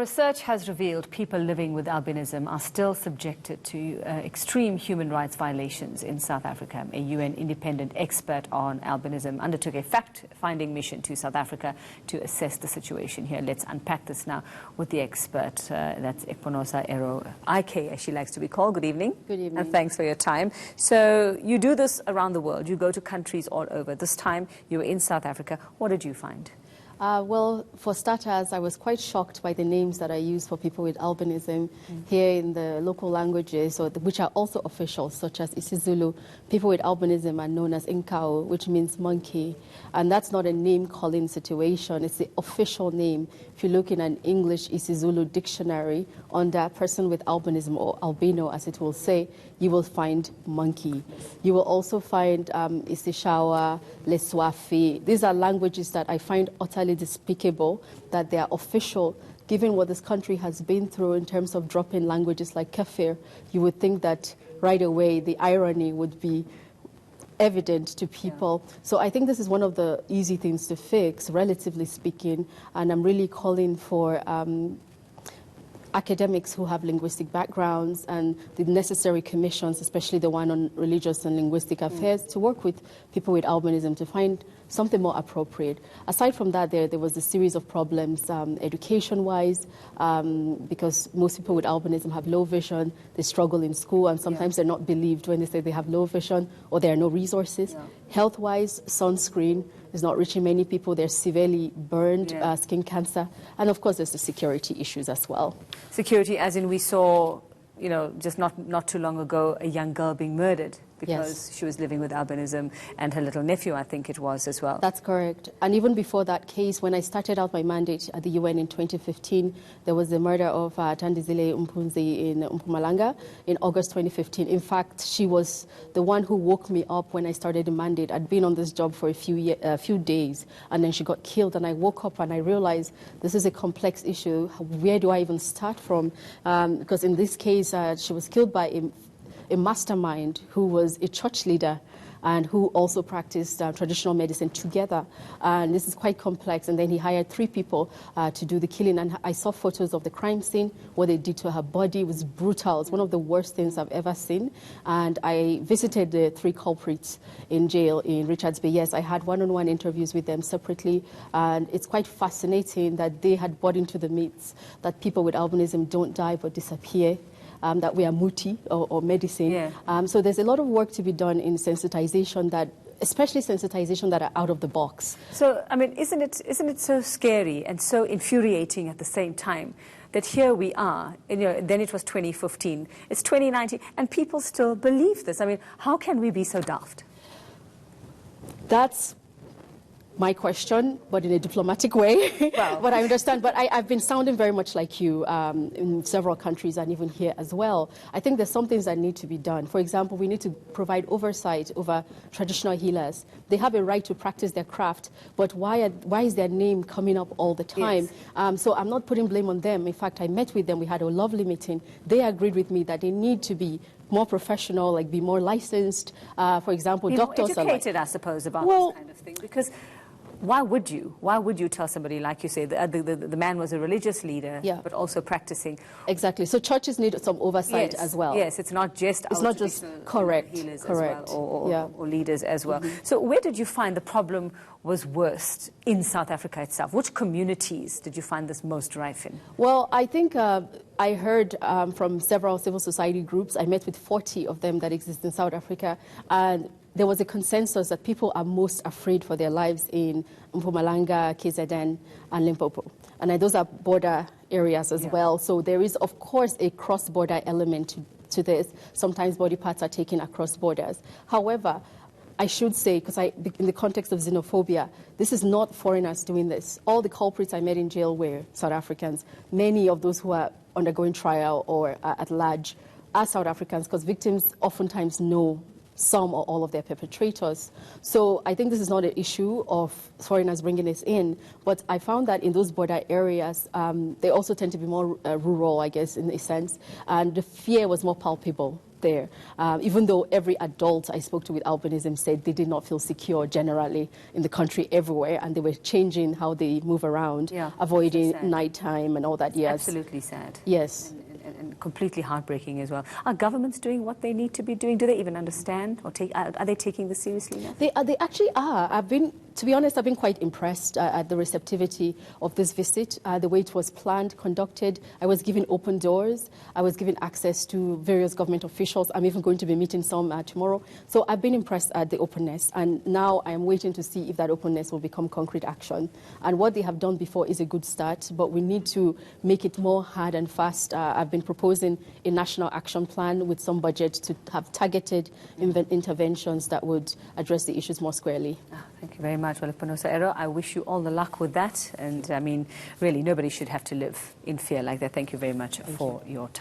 research has revealed people living with albinism are still subjected to extreme human rights violations in South Africa. A UN independent expert on albinism undertook a fact-finding mission to South Africa to assess the situation here. Let's unpack this now with the expert. That's Ikponwosa Ero, IK as she likes to be called. Good evening. Good evening. And thanks for your time. So you do this around the world. You go to countries all over. This time you were in South Africa. What did you find? Well, for starters, I was quite shocked by the names that I use for people with albinism here in the local languages, which are also official, such as isiZulu. People with albinism are known as eNCA, which means monkey. And that's not a name-calling situation. It's the official name. If you look in an English isiZulu dictionary under person with albinism, or albino, as it will say, you will find monkey. You will also find Isishawa, Leswafi. These are languages that I find utterly despicable that they are official. Given what this country has been through in terms of dropping languages like kafir, you would think that right away the irony would be evident to people. Yeah. So I think this is one of the easy things to fix, relatively speaking, and I'm really calling for academics who have linguistic backgrounds and the necessary commissions, especially the one on religious and linguistic affairs, to work with people with albinism to find something more appropriate. Aside from that, there was a series of problems education-wise, because most people with albinism have low vision, they struggle in school, and sometimes they're not believed when they say they have low vision or there are no resources. Yeah. Health-wise, sunscreen is not reaching many people. They're severely burned, skin cancer, and of course there's the security issues as well. Security, as in we saw, you know, just not too long ago, a young girl being murdered because she was living with albinism, and her little nephew, I think it was, as well. That's correct. And even before that case, when I started out my mandate at the UN in 2015, there was the murder of Thandizile Mpunzi in Mpumalanga in August 2015. In fact, she was the one who woke me up when I started the mandate. I'd been on this job for a few days, and then she got killed, and I woke up and I realized this is a complex issue. Where do I even start from? Because in this case, she was killed by a mastermind who was a church leader and who also practiced traditional medicine together. And this is quite complex. And then he hired 3 people to do the killing. And I saw photos of the crime scene, what they did to her body. It was brutal. It's one of the worst things I've ever seen. And I visited the 3 culprits in jail in Richards Bay. Yes, I had one-on-one interviews with them separately. And it's quite fascinating that they had bought into the myths that people with albinism don't die but disappear. That we are muti or medicine. Yeah. So there's a lot of work to be done in sensitization, especially sensitization that are out of the box. So, I mean, isn't it so scary and so infuriating at the same time that here we are, and, you know, then it was 2015, it's 2019, and people still believe this? I mean, how can we be so daft? That's my question, but in a diplomatic way. Wow. But I understand. But I've been sounding very much like you in several countries and even here as well. I think there's some things that need to be done. For example, we need to provide oversight over traditional healers. They have a right to practice their craft, but why is their name coming up all the time? Yes. So I'm not putting blame on them. In fact, I met with them. We had a lovely meeting. They agreed with me that they need to be more professional, like be more licensed. For example, be doctors more educated, I suppose, about this kind of thing, because why would you? Why would you tell somebody, like you say, the man was a religious leader, but also practicing? Exactly. So churches need some oversight as well. Yes, it's not just correct healers as well, or leaders as well. So where did you find the problem was worst in South Africa itself? Which communities did you find this most rife in? Well, I think I heard from several civil society groups. I met with 40 of them that exist in South Africa, and there was a consensus that people are most afraid for their lives in Mpumalanga, KZN, and Limpopo. And those are border areas as well. So there is, of course, a cross-border element to this. Sometimes body parts are taken across borders. However, I should say, because in the context of xenophobia, this is not foreigners doing this. All the culprits I met in jail were South Africans. Many of those who are undergoing trial or at large are South Africans, because victims oftentimes know some or all of their perpetrators. So I think this is not an issue of foreigners bringing this in, but I found that in those border areas, they also tend to be more rural, I guess, in a sense, and the fear was more palpable. there. Even though every adult I spoke to with albinism said they did not feel secure generally in the country everywhere, and they were changing how they move around, avoiding nighttime and all that. Yes, absolutely sad. Yes. And completely heartbreaking as well. Are governments doing what they need to be doing? Do they even understand, or are they taking this seriously now? They actually are. To be honest, I've been quite impressed at the receptivity of this visit, the way it was planned, conducted. I was given open doors. I was given access to various government officials. I'm even going to be meeting some tomorrow. So I've been impressed at the openness, and now I am waiting to see if that openness will become concrete action. And what they have done before is a good start, but we need to make it more hard and fast. I've been proposing a national action plan with some budget to have targeted interventions that would address the issues more squarely. Thank you very much, Ikponwosa Ero. I wish you all the luck with that. And I mean, really, nobody should have to live in fear like that. Thank you very much for your time.